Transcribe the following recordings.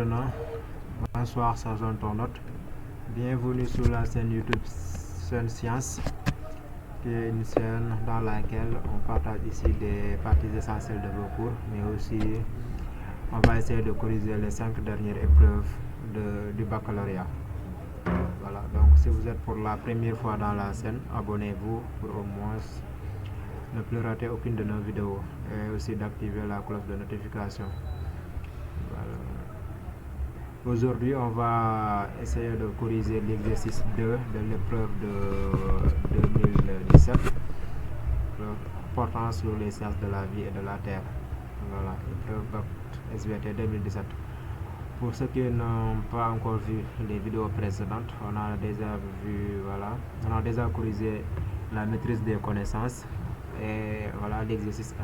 maintenant. Bonsoir, sergent internaute. Bienvenue sur la chaîne YouTube Sun Science, qui est une chaîne dans laquelle on partage ici des parties essentielles de vos cours, mais aussi on va essayer de corriger les 5 dernières épreuves du baccalauréat. Voilà, donc si vous êtes pour la première fois dans la chaîne, abonnez-vous pour au moins ne plus rater aucune de nos vidéos et aussi d'activer la cloche de notification. Voilà. Aujourd'hui, on va essayer de corriger l'exercice 2 de l'épreuve de 2017 portant sur les sciences de la vie et de la terre. Voilà, épreuve BAC SVT 2017. Pour ceux qui n'ont pas encore vu les vidéos précédentes, on a déjà corrigé la maîtrise des connaissances et voilà l'exercice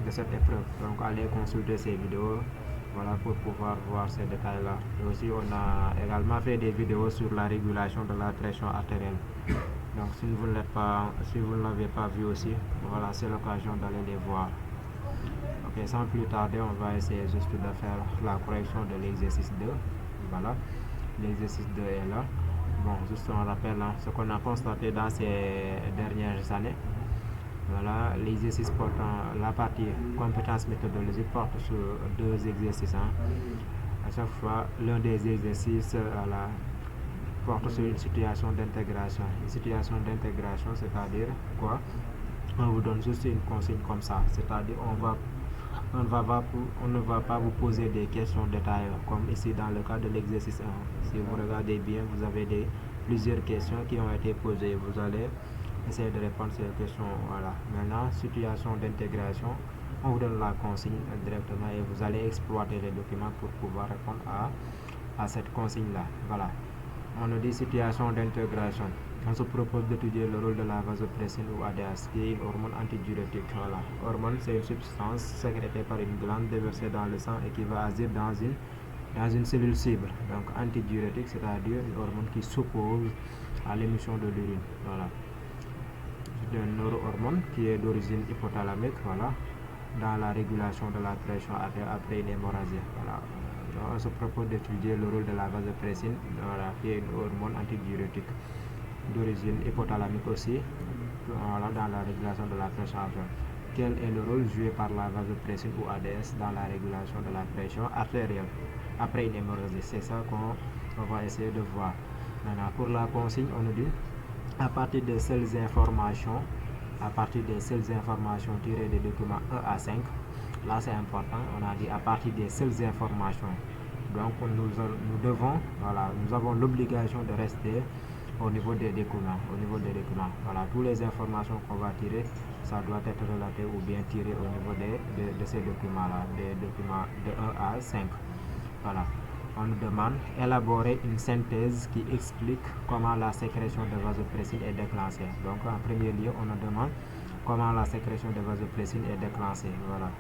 1 de cette épreuve. Donc allez consulter ces vidéos, voilà, pour pouvoir voir ces détails là. Et aussi on a également fait des vidéos sur la régulation de la pression artérielle. Donc si vous ne l'avez pas vu aussi, voilà, c'est l'occasion d'aller les voir. Ok, sans plus tarder, on va essayer juste de faire la correction de l'exercice 2. Voilà, l'exercice 2 est là. Bon, juste un rappel, ce qu'on a constaté dans ces dernières années. Voilà, l'exercice portant la partie compétences méthodologiques porte sur 2 exercices. À chaque fois, l'un des exercices porte sur une situation d'intégration. Une situation d'intégration, c'est-à-dire quoi? On vous donne juste une consigne comme ça, c'est-à-dire on ne va pas vous poser des questions détaillées comme ici dans le cas de l'exercice 1. Si vous regardez bien, vous avez plusieurs questions qui ont été posées. Vous allez essayer de répondre à ces questions. Voilà. Maintenant, situation d'intégration, on vous donne la consigne directement et vous allez exploiter les documents pour pouvoir répondre à cette consigne-là. Voilà. On nous dit situation d'intégration. On se propose d'étudier le rôle de la vasopressine ou ADH, qui est une hormone antidiurétique. Voilà. Hormone, c'est une substance sécrétée par une glande déversée dans le sang et qui va agir dans une cellule cible. Donc antidiurétique, c'est-à-dire une hormone qui s'oppose à l'émission de l'urine. Voilà. C'est une neurohormone qui est d'origine hypothalamique, voilà, dans la régulation de la pression artérielle après une hémorragie. Voilà. On se propose d'étudier le rôle de la vasopressine, voilà, qui est une hormone antidiurétique d'origine hypothalamique aussi, voilà, dans la régulation de la pression artérielle. Quel est le rôle joué par la vasopressine ou ADS dans la régulation de la pression artérielle après une hémorragie? C'est ça qu'on va essayer de voir. Maintenant, pour la consigne, on nous dit à partir de seules informations tirées des documents 1 à 5. Là, c'est important. On a dit à partir des seules informations. Donc, nous avons l'obligation de rester au niveau des documents. Voilà, toutes les informations qu'on va tirer, ça doit être relaté ou bien tiré au niveau de ces documents-là, des documents de 1 à 5. Voilà. On nous demande d'élaborer une synthèse qui explique comment la sécrétion de vasopressine est déclenchée. Donc, en premier lieu, on nous demande comment la sécrétion de vasopressine est déclenchée. Voilà.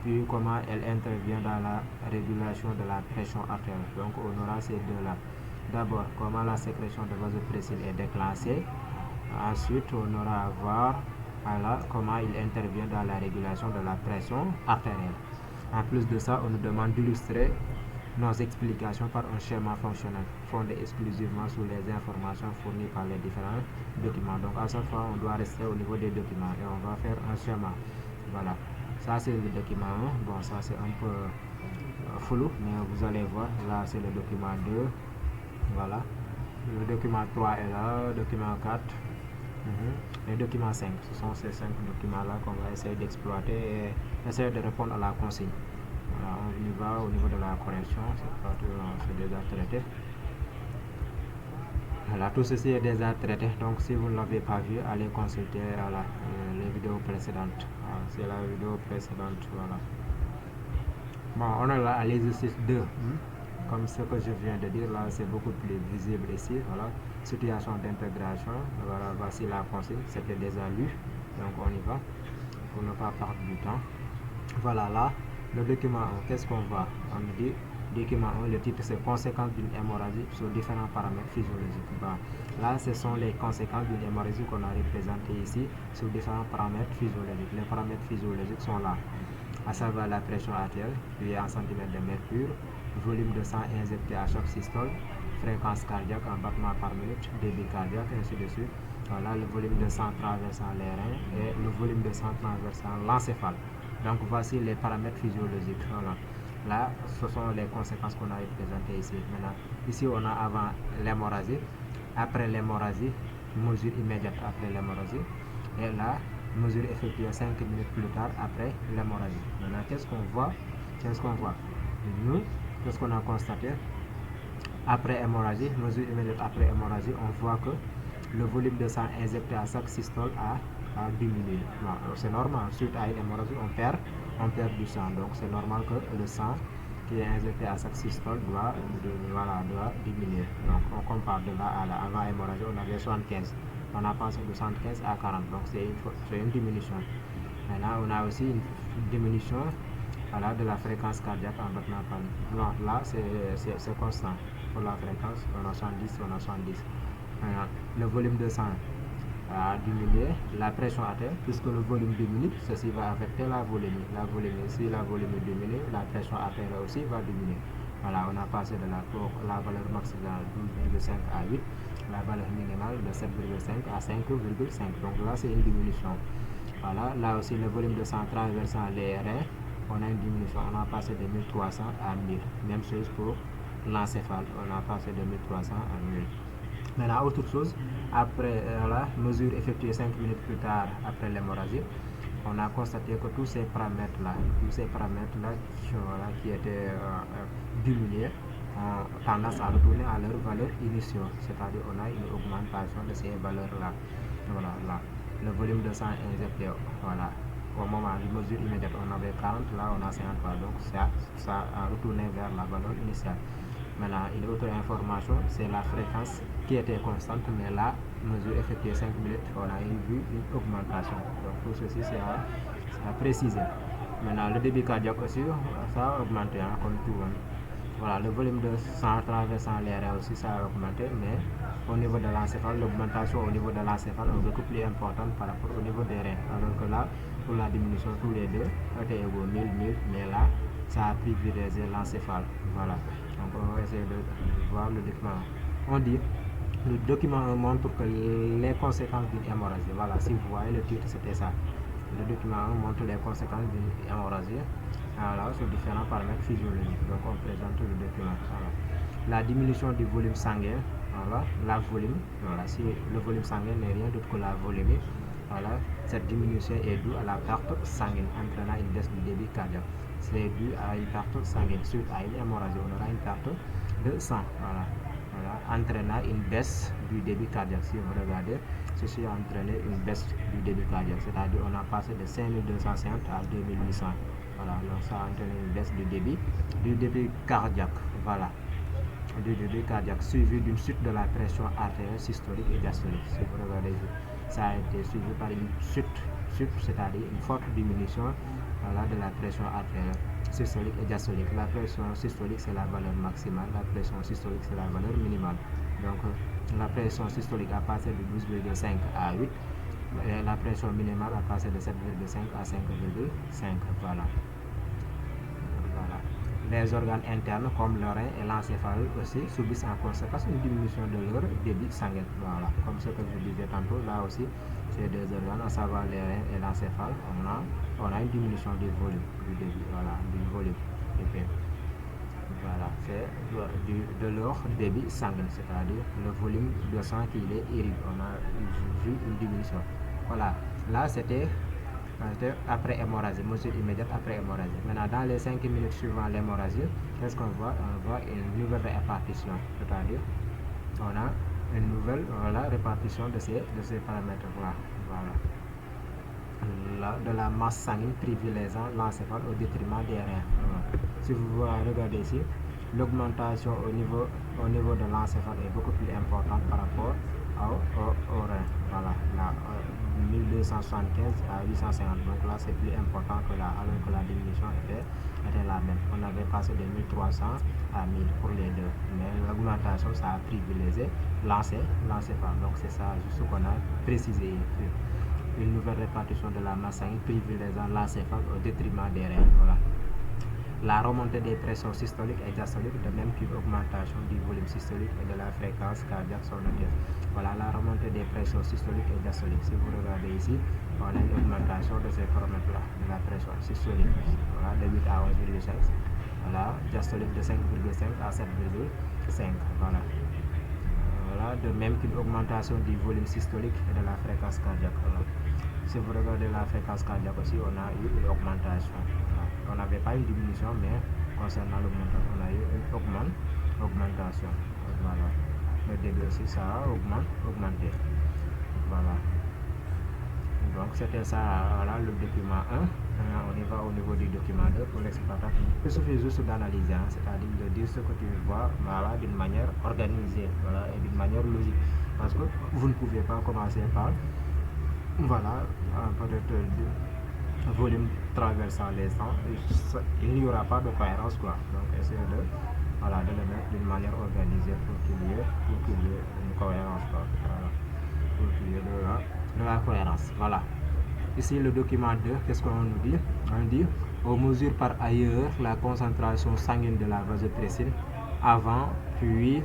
Puis, comment elle intervient dans la régulation de la pression artérielle. Donc, on aura ces deux-là. D'abord, comment la sécrétion de vasopressine est déclenchée. Ensuite, on aura à voir comment il intervient dans la régulation de la pression artérielle. En plus de ça, on nous demande d'illustrer nos explications par un schéma fonctionnel fondé exclusivement sur les informations fournies par les différents documents. Donc, à chaque fois, on doit rester au niveau des documents et on va faire un schéma. Voilà. Ça, c'est le document 1. Bon, ça, c'est un peu flou, mais vous allez voir. Là, c'est le document 2. Voilà. Le document 3 est là. Document 4. Et le document 5. Ce sont ces 5 documents-là qu'on va essayer d'exploiter et essayer de répondre à la consigne. Voilà, on y va au niveau de la correction. C'est déjà traité. Voilà, tout ceci est déjà traité. Donc, si vous ne l'avez pas vu, allez consulter les vidéos précédentes. C'est la vidéo précédente. Voilà. Bon, on est là à l'exercice 2. Comme ce que je viens de dire, là, c'est beaucoup plus visible ici. Voilà. Situation d'intégration. Voilà, voici la consigne. C'était déjà lu. Donc, on y va pour ne pas perdre du temps. Voilà, là, le document 1, qu'est-ce qu'on voit? On me dit, document 1, le titre c'est conséquences d'une hémorragie sur différents paramètres physiologiques. Bon, là, ce sont les conséquences d'une hémorragie qu'on a représentées ici sur différents paramètres physiologiques. Les paramètres physiologiques sont là. à savoir la pression artérielle qui est en centimètres de mercure, volume de sang injecté à chaque systole, fréquence cardiaque en battements par minute, débit cardiaque, ainsi de suite. Voilà le volume de sang traversant les reins et le volume de sang traversant l'encéphale. Donc voici les paramètres physiologiques. Voilà. Là, ce sont les conséquences qu'on a représentées ici. Maintenant, ici on a avant l'hémorragie, après l'hémorragie, mesure immédiate après l'hémorragie, et là, mesure effectuée 5 minutes plus tard après l'hémorragie. Maintenant, qu'est-ce qu'on voit? Nous, qu'est-ce qu'on a constaté? Après hémorragie, mesure immédiate après hémorragie, on voit que le volume de sang injecté à chaque systole a diminué. C'est normal, suite à une hémorragie, on perd du sang. Donc c'est normal que le sang qui est injecté à chaque systole doit diminuer. Donc on compare de là à avant hémorragie, on avait 75. On a passé de 75 à 40. Donc c'est une diminution. Maintenant, on a aussi une diminution de la fréquence cardiaque en battement par minute. Là, c'est constant. Pour la fréquence, on a 110, on a 110. Le volume de sang a diminué, la pression artérielle, puisque le volume diminue, ceci va affecter la volémie. Si la volémie diminue, la pression artérielle aussi va diminuer. Voilà, on a passé de la valeur maximale de 12,5 à 8, la valeur minimale de 7,5 à 5,5. Donc là, c'est une diminution. Voilà, là aussi, le volume de sang traversant les reins, on a une diminution. On a passé de 1300 à 1000. Même chose pour l'encéphale, on a passé de 1300 à 1000. Maintenant, autre chose, après la mesure effectuée 5 minutes plus tard après l'hémorragie, on a constaté que tous ces paramètres-là qui étaient diminués, ont tendance à retourner à leur valeur initiale, c'est-à-dire on a une augmentation de ces valeurs-là. Voilà, là, le volume de sang injecté, voilà, au moment de mesure immédiate, on avait 40, là on a 53, donc ça a retourné vers la valeur initiale. Maintenant, une autre information, c'est la fréquence qui était constante, mais la mesure effectuée 5 minutes, on a vu une augmentation. Donc tout ceci, c'est à préciser. Maintenant, le débit cardiaque aussi, ça a augmenté, comme tout le monde. Voilà, le volume de sang traversant les reins aussi, ça a augmenté, mais au niveau de l'encéphale, l'augmentation au niveau de l'encéphale est beaucoup plus importante par rapport au niveau des reins. Alors que là, pour la diminution, tous les deux étaient égaux 1000, mais là, ça a privilégié l'encéphale. Voilà. Donc on va essayer de voir le document. On dit, le document montre que les conséquences d'une hémorragie. Voilà, si vous voyez le titre, c'était ça. Le document montre les conséquences d'une hémorragie sur différents paramètres physiologiques. Donc on présente le document. Voilà. La diminution du volume sanguin. Voilà, la volume. Voilà, si le volume sanguin n'est rien d'autre que la volémie. Voilà, cette diminution est due à la perte sanguine, entraînant une baisse du débit cardiaque. C'est dû à une perte sanguine suite à une hémorragie. On aura une perte de sang. Voilà, entraînant une baisse du débit cardiaque. Si vous regardez, ceci a entraîné une baisse du débit cardiaque. C'est-à-dire on a passé de 5250 à 2800. Voilà, donc ça a entraîné une baisse du débit cardiaque. Voilà, du débit cardiaque suivi d'une chute de la pression artérielle systolique et diastolique. Si vous regardez, ça a été suivi par une chute, c'est-à-dire une forte diminution de la pression artérielle systolique et diastolique. La pression systolique, c'est la valeur maximale, la pression systolique, c'est la valeur minimale. Donc la pression systolique a passé de 12,5 à 8, et la pression minimale a passé de 7,5 à 5,5. Voilà. Les organes internes comme le rein et l'encéphale aussi subissent en conséquence une diminution de leur débit sanguin. Voilà, comme ce que je disais tantôt, là aussi, ces deux organes, à savoir les reins et l'encéphale, on a une diminution du volume, du débit, voilà, du volume. Voilà, c'est de leur débit sanguin, c'est-à-dire le volume de sang qui est irrigué. On a vu une diminution. Voilà, là c'était après hémorragie, mesure immédiate après hémorragie. Maintenant, dans les 5 minutes suivant l'hémorragie, qu'est-ce qu'on voit? On voit une nouvelle répartition, c'est-à-dire on a une nouvelle répartition de ces paramètres-là. Voilà. De la masse sanguine privilégiant l'encéphale au détriment des reins. Voilà. Si vous regardez ici, l'augmentation au niveau de l'encéphale est beaucoup plus importante par rapport au rein. Voilà, là, 1275 à 850. Donc là, c'est plus important que là, alors que la diminution était la même. On avait passé de 1300 à 1000 pour les deux. Mais l'augmentation, ça a privilégié l'encéphale. Donc c'est ça, juste ce qu'on a précisé ici. une nouvelle répartition de la masse sanguine privilégiant l'encéphale au détriment des reins. Voilà. La remontée des pressions systoliques et diastoliques, de même qu'une augmentation du volume systolique et de la fréquence cardiaque sont notées. Voilà la remontée des pressions systoliques et diastoliques. Si vous regardez ici, on a une augmentation de ces paramètres-là, de la pression systolique, voilà, de 8 à 11,5. Voilà, diastolique de 5,5 à 7,5. Voilà. Voilà, de même qu'une augmentation du volume systolique et de la fréquence cardiaque. Voilà. Si vous regardez la fréquence cardiaque aussi, on a eu une augmentation. Voilà. On n'avait pas une diminution, mais concernant l'augmentation, on a eu une augmentation. Voilà. Le débit aussi, ça a augmenté. Voilà. Donc c'était ça, voilà, le document 1. On y va au niveau du document 2 pour l'exploitation. Il suffit juste d'analyser, hein, c'est-à-dire de dire ce que tu vois, voilà, d'une manière organisée, voilà, et d'une manière logique. Parce que vous ne pouvez pas commencer par, voilà, peut-être volume traversant les sangs, il n'y aura pas de cohérence, quoi. Donc essayez de, voilà, de le mettre d'une manière organisée pour qu'il y ait une cohérence, quoi. Voilà. Pour qu'il y ait de la cohérence. Voilà. Ici le document 2, qu'est-ce qu'on nous dit? On dit, on mesure par ailleurs la concentration sanguine de la vasopressine avant puis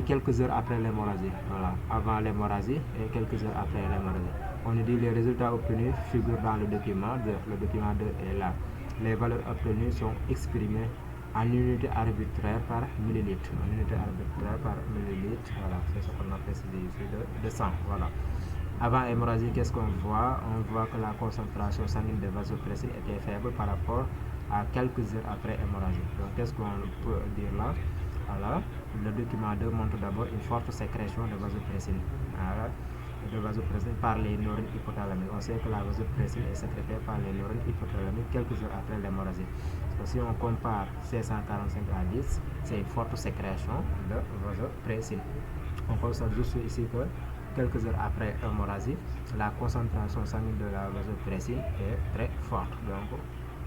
quelques heures après l'hémorragie. Voilà, avant l'hémorragie et quelques heures après l'hémorragie. On nous dit les résultats obtenus figurent dans le document 2. Le document 2 est là. Les valeurs obtenues sont exprimées en unité arbitraire par millilitre. En unité arbitraire par millilitre, voilà, c'est ce qu'on a précisé ici de sang. Voilà. Avant hémorragie, qu'est-ce qu'on voit? On voit que la concentration sanguine de vasopressine était faible par rapport à quelques heures après hémorragie. Donc, qu'est-ce qu'on peut dire là? Voilà. Le document 2 montre d'abord une forte sécrétion de vasopressine. Voilà. De vasopressine par les neurones hypothalamiques. On sait que la vasopressine est sécrétée par les neurones hypothalamiques quelques heures après l'hémorragie. Si on compare 645 à 10, c'est une forte sécrétion de vasopressine. On constate juste ici que quelques heures après l'hémorragie, la concentration sanguine de la vasopressine est très forte. Donc,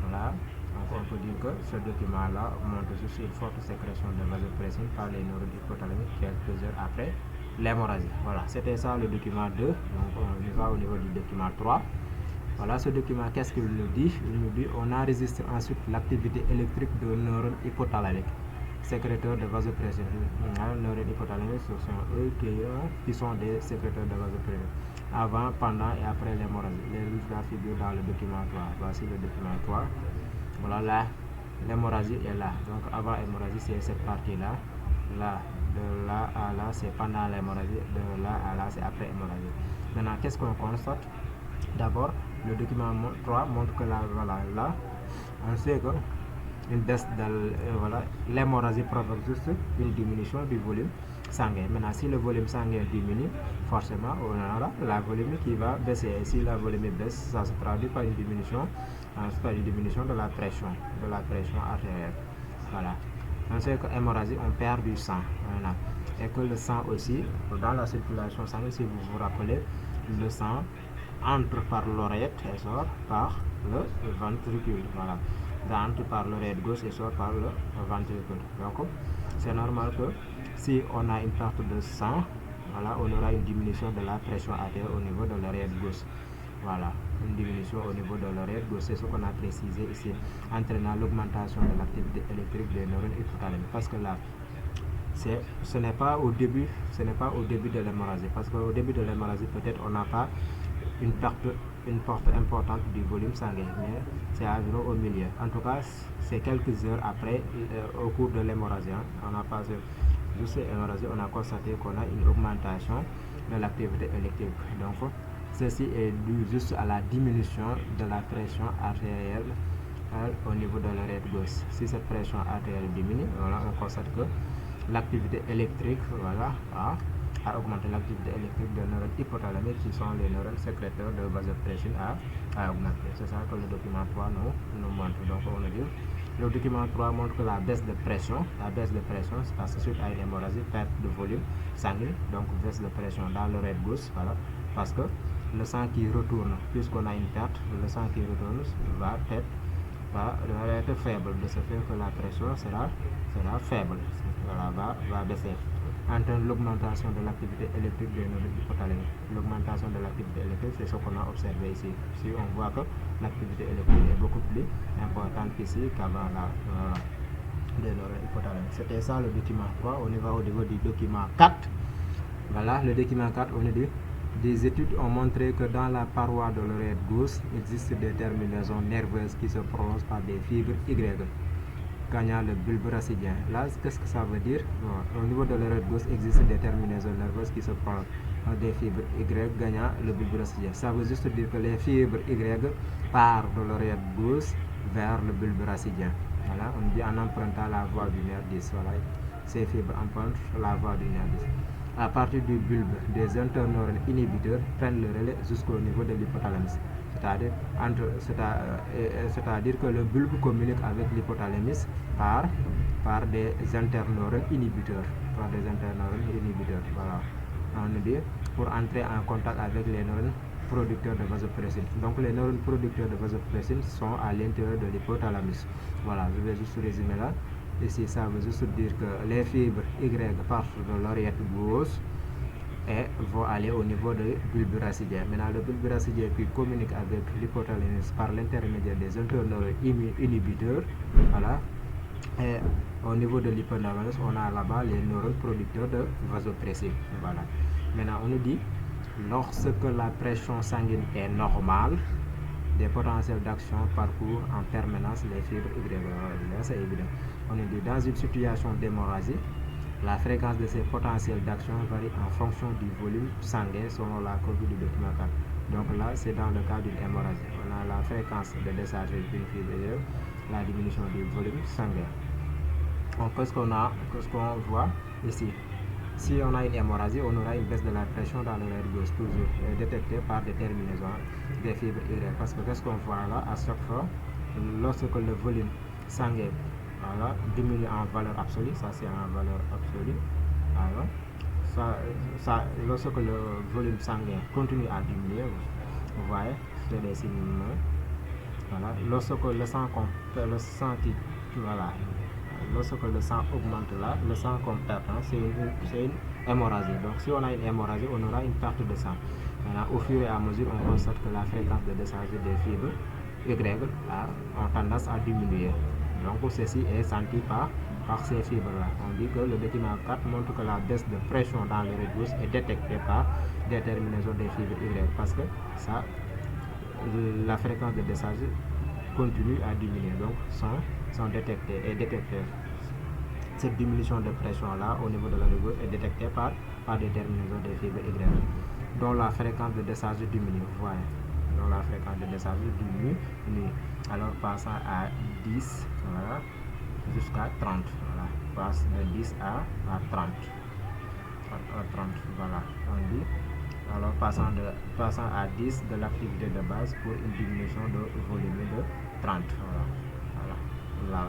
voilà. Donc, on peut dire que ce document-là montre juste une forte sécrétion de vasopressine par les neurones hypothalamiques quelques heures après l'hémorragie. Voilà, c'était ça le document 2. Donc, on y va au niveau du document 3. Voilà, ce document, qu'est-ce qu'il nous dit? Il nous dit on enregistre ensuite l'activité électrique de neurones hypothalamiques, sécréteurs de vasopressine. Les neurones hypothalamiques, ce sont eux qui sont des sécréteurs de vasopressine avant, pendant et après l'hémorragie. Les résultats figurent dans le document 3. Voici le document 3. Voilà, là, l'hémorragie est là. Donc, avant l'hémorragie, c'est cette partie-là. Là, de là à là, c'est pendant l'hémorragie. De là à là, c'est après l'hémorragie. Maintenant, qu'est-ce qu'on constate? D'abord, le document 3 montre que là, voilà, là, on sait que une baisse de voilà, l'hémorragie provoque juste une diminution du volume sanguin. Maintenant, si le volume sanguin diminue, forcément, on aura la volume qui va baisser. Et si la volume baisse, ça se traduit par une diminution, de la pression artérielle. Voilà. On sait que l'hémorragie, on perd du sang. Voilà. Et que le sang aussi, dans la circulation sanguine, si vous vous rappelez, le sang entre par l'oreillette et sort par le ventricule. Voilà. Entre par l'oreillette gauche et sort par le ventricule. Donc, c'est normal que si on a une perte de sang, voilà, on aura une diminution de la pression artérielle au niveau de l'oreillette gauche. Voilà, une diminution au niveau de l'oreillette gauche, c'est ce qu'on a précisé ici, entraînant l'augmentation de l'activité électrique des neurones hypothalamiques. Parce que là, ce n'est pas au début de l'hémorragie. Parce qu'au début de l'hémorragie, peut-être on n'a pas une perte importante du volume sanguin, mais c'est environ au milieu. En tout cas, c'est quelques heures après, au cours de l'hémorragie, hein, on a passé juste l'hémorragie, on a constaté qu'on a une augmentation de l'activité électrique. Donc, ceci est dû juste à la diminution de la pression artérielle au niveau de l'oreillette gauche. Si cette pression artérielle diminue, voilà, on constate que l'activité électrique, voilà, a augmenté. L'activité électrique des neurones hypothalamiques, qui sont les neurones sécréteurs de vasopressine, a augmenté. C'est ça que le document 3 nous montre. Donc, on a dit, le document 3 montre que la baisse de pression, c'est parce que suite à une hémorragie, perte de volume sanguin, donc baisse de pression dans l'oreille gauche, voilà, parce que le sang qui retourne, puisqu'on a une perte, le sang qui retourne va être faible, de ce fait que la pression sera faible, voilà, va baisser. entraîne l'augmentation de l'activité électrique des neurones hypothalamiques. L'augmentation de l'activité électrique, c'est ce qu'on a observé ici. Si on voit que l'activité électrique est beaucoup plus importante ici qu'avant des neurones hypothalamiques. C'était ça le document 3. On y va au niveau du document 4. Voilà, le document 4, on est dit. Des études ont montré que dans la paroi de l'oreille gauche, existe des terminaisons nerveuses qui se prolongent par des fibres Y, gagnant le bulbe rachidien. Là, qu'est-ce que ça veut dire? Au niveau de l'oreille gauche, existe des terminaisons nerveuses qui se prolongent par des fibres Y, gagnant le bulbe rachidien. Ça veut juste dire que les fibres Y partent de l'oreille gauche vers le bulbe rachidien. Voilà, on dit en empruntant la voie du nerf 10. Voilà, ces fibres empruntent la voie du nerf 10. À partir du bulbe, des interneurones inhibiteurs prennent le relais jusqu'au niveau de l'hypothalamus. C'est-à-dire que le bulbe communique avec l'hypothalamus par des interneurones inhibiteurs. Voilà. On dit pour entrer en contact avec les neurones producteurs de vasopressine. Donc les neurones producteurs de vasopressine sont à l'intérieur de l'hypothalamus. Voilà, je vais juste résumer là. Ici, ça veut juste dire que les fibres Y partent de l'oreillette gauche et vont aller au niveau du bulbe rachidien. Maintenant, le bulbe rachidien qui communique avec l'hypothalamus par l'intermédiaire des interneurones inhibiteurs. Voilà. Et au niveau de l'hypothalamus, on a là-bas les neurones producteurs de vasopressine. Voilà. Maintenant, on nous dit, lorsque la pression sanguine est normale, des potentiels d'action parcourent en permanence les fibres Y. Là, c'est évident. On est dit, dans une situation d'hémorragie, la fréquence de ces potentiels d'action varie en fonction du volume sanguin selon la courbe du document 4. Donc là, c'est dans le cas d'une hémorragie. On a la fréquence de décharge d'une fibre Y, la diminution du volume sanguin. Donc, qu'est-ce qu'on voit ici? Si on a une hémorragie, on aura une baisse de la pression dans l'oreille gauche, toujours détectée par des terminaisons des fibres Y. Parce que qu'est-ce qu'on voit là à chaque fois? Lorsque le volume sanguin diminue en valeur absolue, ça c'est en valeur absolue. Alors, lorsque le volume sanguin continue à diminuer, vous voyez, c'est des signes. Voilà. Lorsque le sang lorsque le sang augmente là, le sang qu'on perd, c'est une hémorragie. Donc si on a une hémorragie, on aura une perte de sang. Maintenant, au fur et à mesure, on constate que la fréquence de décharge des fibres Y ont tendance à diminuer. Donc ceci est senti par ces fibres-là. On dit que le document 4 montre que la baisse de pression dans l'oreille gauche est détectée par des terminaisons des fibres Y, parce que la fréquence de décharge continue à diminuer, donc sont détectés et détecteurs. Cette diminution de pression là au niveau de la gauche est détectée par des terminaisons des fibres Y, dont la fréquence de décharge diminue. Vous voyez, dont la fréquence de décharge diminue, alors passant à 10, voilà, jusqu'à 30. Voilà, passe de 10 à 30. Voilà, on dit. Alors passant à 10 de l'activité de base pour une diminution de volume de 30. Voilà.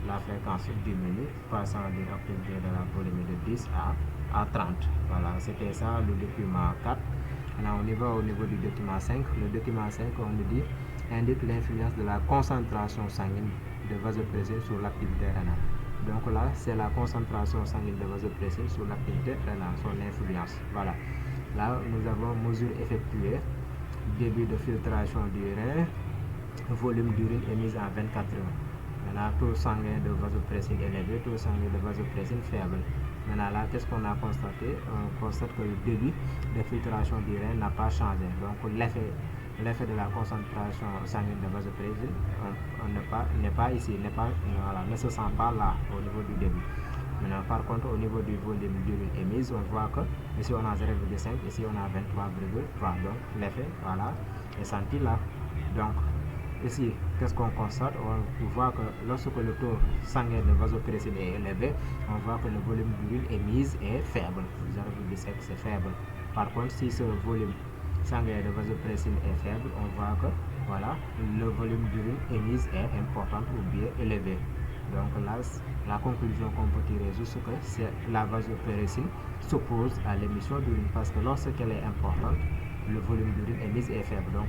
La fréquence diminue, passant d'une activité de la volume de 10 à 30. Voilà, c'était ça le document 4. Maintenant, on y va au niveau du document 5. Le document 5, on nous dit, indique l'influence de la concentration sanguine de vasopressine sur l'activité rénale. Donc là, c'est la concentration sanguine de vasopressine sur l'activité rénale, son influence. Voilà. Là, nous avons mesure effectuée, début de filtration du rein, volume d'urine émise en 24 heures. Maintenant, taux sanguin de vasopressine élevé, taux sanguin de vasopressine faible. Maintenant, là, qu'est-ce qu'on a constaté? On constate que le débit de filtration du rein n'a pas changé. Donc, l'effet de la concentration sanguine de vasopressine n'est pas ici, ne se sent pas là au niveau du débit. Maintenant, par contre, au niveau du volume d'urine émise, on voit que ici on a 0,5, ici on a 23,3. Donc, l'effet, voilà, est senti là. Donc, ici, qu'est-ce qu'on constate? On voit que lorsque le taux sanguin de vasopressine est élevé, on voit que le volume d'urine émise est faible. 0,5, c'est faible. Par contre, si ce volume sanguin de vasopressine est faible, on voit que voilà, le volume d'urine émise est important ou bien élevé. Donc là, la conclusion qu'on peut tirer juste que c'est la vasopressine s'oppose à l'émission d'urine, parce que lorsqu'elle est importante, le volume d'urine émise est faible. Donc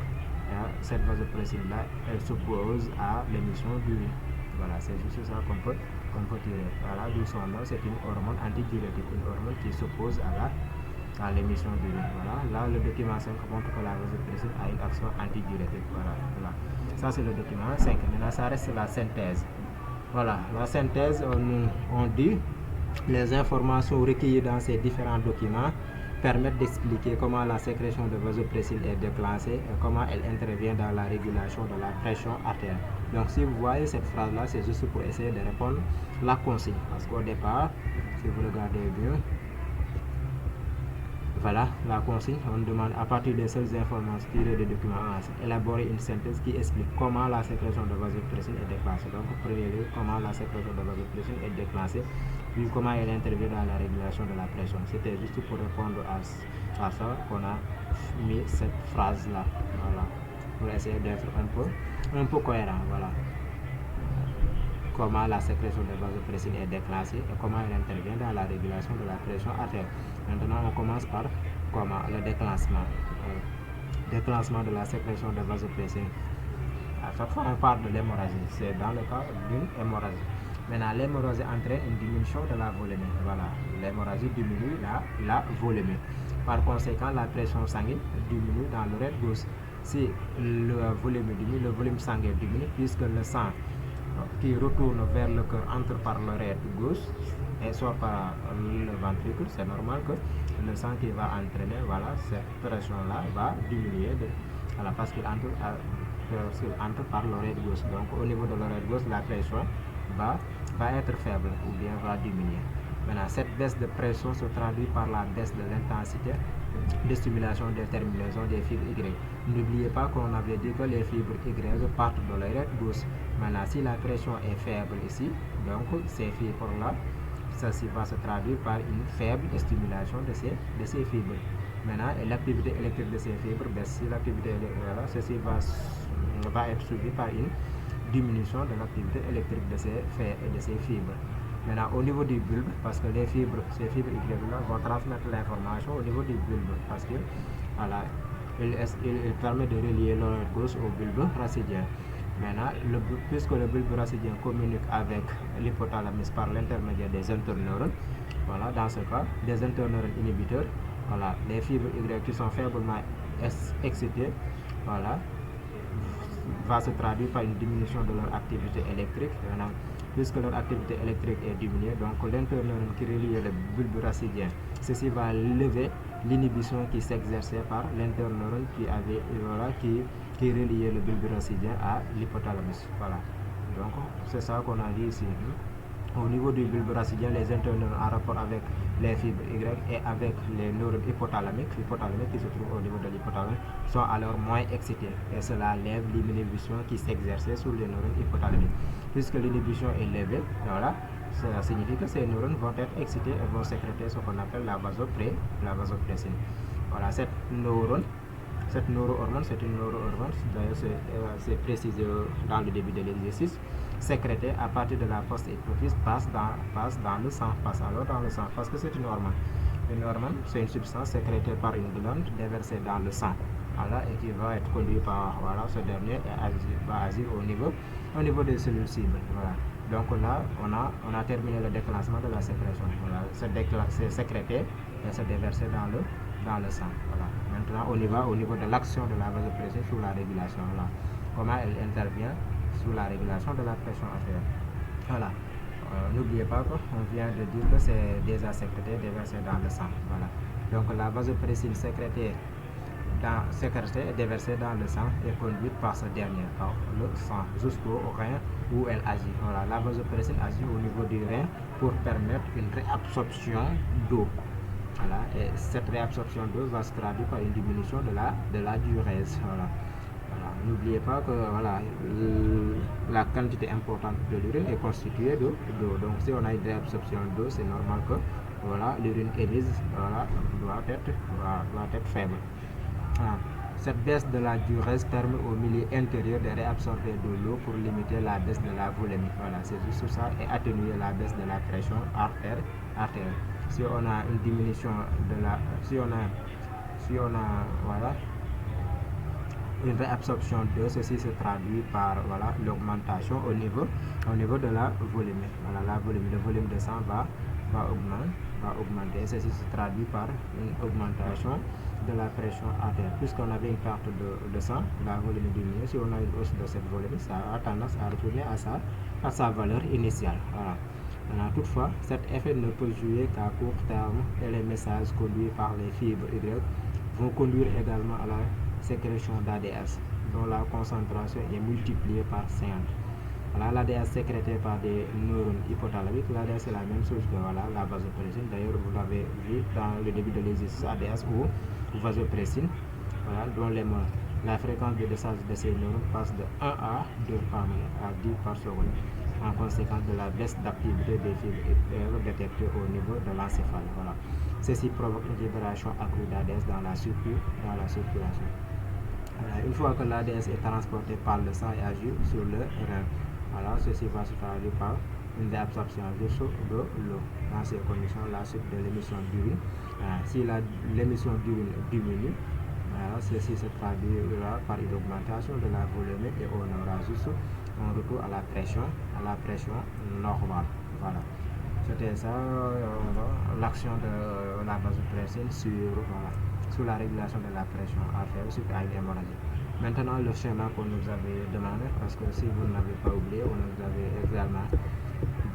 cette vasopressine là, elle s'oppose à l'émission d'urine. Voilà, c'est juste ça qu'on peut tirer. Voilà, d'où son nom, c'est une hormone antidiurétique, une hormone qui s'oppose à l'émission d'urine. Voilà, là le document 5 montre que la vasopressine a une action antidiurétique. Voilà, ça c'est le document 5. Maintenant ça reste la synthèse. Voilà, la synthèse, on dit les informations recueillies dans ces différents documents permettent d'expliquer comment la sécrétion de vasopressine est déclenchée et comment elle intervient dans la régulation de la pression artérielle. Donc si vous voyez cette phrase là, c'est juste pour essayer de répondre la consigne, parce qu'au départ, si vous regardez bien, voilà la consigne, on demande à partir des seules informations tirées des documents élaborer une synthèse qui explique comment la sécrétion de vasopressine est déclenchée. Donc premier lieu, comment la sécrétion de vasopressine est déclenchée, puis comment elle intervient dans la régulation de la pression. C'était juste pour répondre à ça qu'on a mis cette phrase là, voilà, pour essayer d'être un peu cohérent. Voilà, comment la sécrétion de vasopressine est déclenchée et comment elle intervient dans la régulation de la pression artérielle. Maintenant, on commence par comment le déclenchement de la sécrétion de vasopressine. À chaque fois, on parle de l'hémorragie. C'est dans le cas d'une hémorragie. Maintenant, l'hémorragie entraîne une diminution de la volémie. Voilà, l'hémorragie diminue la volémie. Par conséquent, la pression sanguine diminue dans l'oreille gauche. Si le volume diminue, le volume sanguin diminue, puisque le sang qui retourne vers le cœur entre par l'oreille gauche et sort par le ventricule, c'est normal que le sang qui va entraîner, voilà, cette pression-là va diminuer, voilà, parce qu'il entre par l'oreille gauche. Donc au niveau de l'oreille gauche, la pression va être faible ou bien va diminuer. Maintenant, cette baisse de pression se traduit par la baisse de l'intensité de stimulation des terminaisons des fibres Y. N'oubliez pas qu'on avait dit que les fibres Y partent de l'oreille gauche. Maintenant, si la pression est faible ici, donc ces fibres-là, ceci va se traduire par une faible stimulation de ces fibres. Maintenant, l'activité électrique de ces fibres baisse. Si l'activité électrique, ceci va être suivi par une diminution de l'activité électrique de ces fibres. Maintenant, au niveau du bulbe, parce que ces fibres Y vont transmettre l'information au niveau du bulbe, parce que voilà, il permet de relier l'oreille gauche au bulbe rachidien. Maintenant, puisque le bulbe rachidien communique avec l'hypothalamus par l'intermédiaire des interneurones, voilà, dans ce cas, des interneurones inhibiteurs, voilà, les fibres Y qui sont faiblement excitées, voilà, va se traduire par une diminution de leur activité électrique. Maintenant, puisque leur activité électrique est diminuée, donc l'interneurone qui relie le bulbe rachidien, ceci va lever l'inhibition qui s'exerçait par l'interneurone qui reliait le bulbe rachidien à l'hypothalamus. Voilà, donc c'est ça qu'on a dit ici. Au niveau du bulbe rachidien, les interneurones en rapport avec les fibres Y et avec les neurones hypothalamiques qui se trouvent au niveau de l'hypothalamus sont alors moins excités, et cela lève l'inhibition qui s'exerçait sur les neurones hypothalamiques. Puisque l'inhibition est levée, voilà, ça signifie que ces neurones vont être excités et vont sécréter ce qu'on appelle la vasopressine. Voilà, cette neurohormone, c'est une neurohormone, d'ailleurs c'est précisé dans le début de l'exercice, sécrétée à partir de la post-hypophyse, passe dans le sang, parce que c'est une hormone. Une hormone, c'est une substance sécrétée par une glande déversée dans le sang, voilà, et qui va être conduite par, voilà, ce dernier et va agir au niveau des cellules cibles. Voilà. Donc là, on a terminé le déclenchement de la sécrétion. Voilà, c'est sécrété et c'est déversé dans le sang. Voilà. Maintenant, on y va au niveau de l'action de la vasopressine sur la régulation. Là. Comment elle intervient sur la régulation de la pression artérielle. Voilà. N'oubliez pas qu'on vient de dire que c'est déjà sécrété, déversé dans le sang. Voilà. Donc la vasopressine sécrétée et déversée dans le sang est conduite par ce dernier, par le sang, jusqu'au rein où elle agit. Voilà. La vasopressine agit au niveau du rein pour permettre une réabsorption d'eau. Voilà. Et cette réabsorption d'eau va se traduire par une diminution de la diurèse. Voilà. Voilà. N'oubliez pas que voilà, la quantité importante de l'urine est constituée d'eau. Donc si on a une réabsorption d'eau, c'est normal que voilà, l'urine émise, voilà, doit être faible. Voilà. Cette baisse de la diurèse permet au milieu intérieur de réabsorber de l'eau pour limiter la baisse de la volémie. Voilà, c'est juste ça, et atténuer la baisse de la pression artérielle. Si on a une diminution de la, si on a voilà, une réabsorption d'eau, ceci se traduit par voilà, l'augmentation au niveau au niveau de la volumétrie. Voilà, le volume de sang va augmenter. Ceci se traduit par une augmentation de la pression artérielle. Puisqu'on avait une perte de sang, la volumétrie diminue. Si on a une hausse de cette volumétrie, ça a tendance à retourner à sa valeur initiale. Voilà. Maintenant, toutefois, cet effet ne peut jouer qu'à court terme et les messages conduits par les fibres Y vont conduire également à la sécrétion d'ADS, dont la concentration est multipliée par 50. Voilà, l'ADS sécrété par des neurones hypothalamiques. L'ADS c'est la même chose que voilà, la vasopressine. D'ailleurs, vous l'avez vu dans le début de l'exercice ADS ou vasopressine, voilà, dont la fréquence de décharge de ces neurones passe de 1 à 2 par minute à 10 par seconde, en conséquence de la baisse d'activité des fibres détectées au niveau de l'encéphale. Voilà. Ceci provoque une libération accrue d'ADS dans la circulation. Voilà. Une fois que l'ADS est transporté par le sang et agit sur le rein, voilà, ceci va se traduire par une réabsorption juste de l'eau. Dans ces conditions, la suite de l'émission d'urine. Si l'émission d'urine diminue, voilà, ceci se traduira par une augmentation de la volumétrie et on aura juste un retour à la pression normale. Voilà. C'était ça, l'action de la vasopressine sur la régulation de la pression artérielle suite à une hémorragie. Maintenant, le schéma qu'on nous avait demandé, parce que si vous n'avez pas oublié, on nous avait également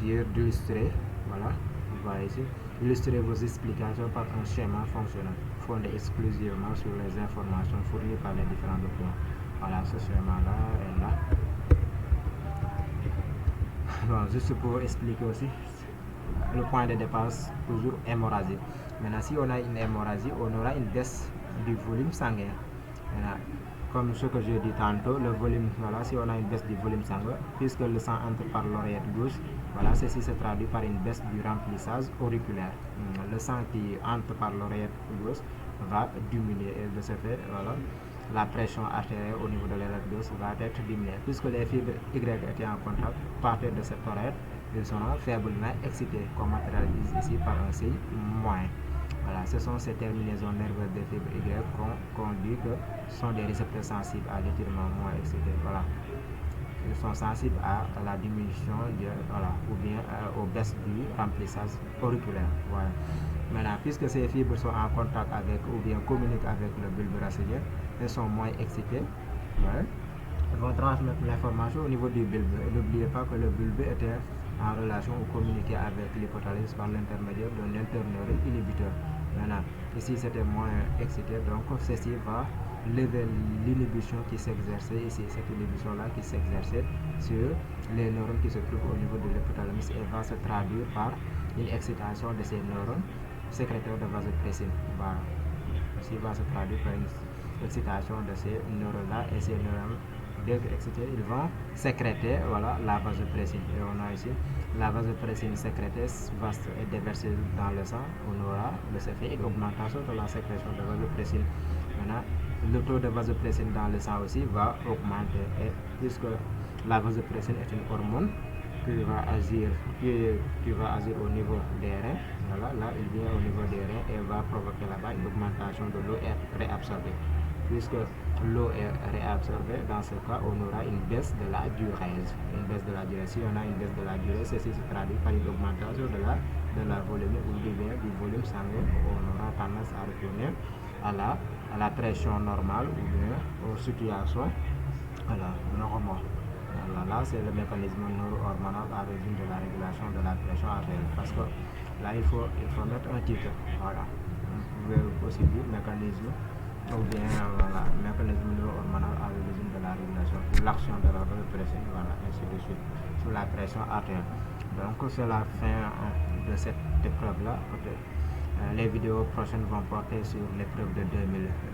dit d'illustrer, voilà, vous voyez ici, illustrer vos explications par un schéma fonctionnel fondé exclusivement sur les informations fournies par les différents documents. Voilà, ce schéma-là est là. Bon, juste pour expliquer aussi, le point de départ, toujours hémorragie. Maintenant, si on a une hémorragie, on aura une baisse du volume sanguin. Maintenant, comme ce que j'ai dit tantôt, le volume, voilà, si on a une baisse du volume sanguin, puisque le sang entre par l'oreillette gauche, voilà, ceci se traduit par une baisse du remplissage auriculaire. Le sang qui entre par l'oreillette gauche va diminuer et de ce fait, voilà, la pression artérielle au niveau de l'oreillette gauche va être diminuée. Puisque les fibres Y étaient en contact, partir de cette oreillette, ils seront faiblement excités, comme matérialisé ici par un signe moins. Voilà, ce sont ces terminaisons nerveuses des fibres Y qu'on dit que sont des récepteurs sensibles à l'étirement moins excité. Voilà. Ils sont sensibles à la diminution ou bien aux baisses du remplissage auriculaire. Voilà. Maintenant, puisque ces fibres sont en contact avec ou bien communiquent avec le bulbe racélien, elles sont moins excitées. Ouais. Elles vont transmettre l'information au niveau du bulbe. N'oubliez pas que le bulbe était en relation ou communiquer avec l'hypothalamus par l'intermédiaire d'un interneurone inhibiteur. Maintenant, ici c'était moins excité, donc ceci va lever l'inhibition qui s'exerçait ici, cette inhibition-là qui s'exerçait sur les neurones qui se trouvent au niveau de l'hypothalamus et va se traduire par une excitation de ces neurones sécréteurs de vasopressine. Voilà. Ici va se traduire par une excitation de ces neurones-là et ces neurones, dès excités, ils vont sécréter, voilà, la vasopressine. Et on a ici la vasopressine sécrétée va se déverser dans le sang. On aura de ce fait une augmentation de la sécrétion de vasopressine. Maintenant, le taux de vasopressine dans le sang aussi va augmenter. Et puisque la vasopressine est une hormone qui va agir au niveau des reins, voilà, là il vient au niveau des reins et va provoquer là-bas une augmentation de l'eau réabsorbée. Puisque l'eau est réabsorbée, dans ce cas, on aura une baisse de la durée. Si on a une baisse de la durée, ceci se traduit par une augmentation de la volume ou du volume sanguin. On aura tendance à retourner à la pression normale ou bien aux situations normales. Là, c'est le mécanisme neuro-hormonal à l'origine de la régulation de la pression artérielle. Parce que là, il faut mettre un titre. Voilà. Vous pouvez aussi dire mécanisme ou bien mécanisme neuro-hormonal à l'origine de la régulation ou l'action de la vasopressine, voilà, ainsi de suite, sur la pression artérielle. Donc, c'est la fin de cette épreuve-là. Les vidéos prochaines vont porter sur l'épreuve de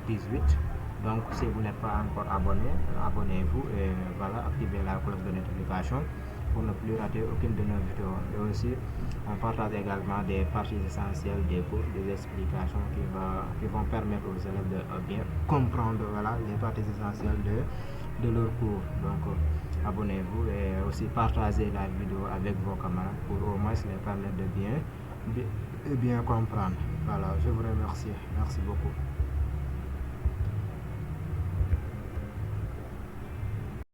2018. Donc, si vous n'êtes pas encore abonné, abonnez-vous et voilà, activez la cloche de notification pour ne plus rater aucune de nos vidéos. Et aussi, on partage également des parties essentielles des cours, des explications qui vont permettre aux élèves de bien comprendre, voilà, les parties essentielles de leur cours. Donc, abonnez-vous et aussi partagez la vidéo avec vos camarades pour au moins les permettre de bien comprendre. Voilà, je vous remercie. Merci beaucoup.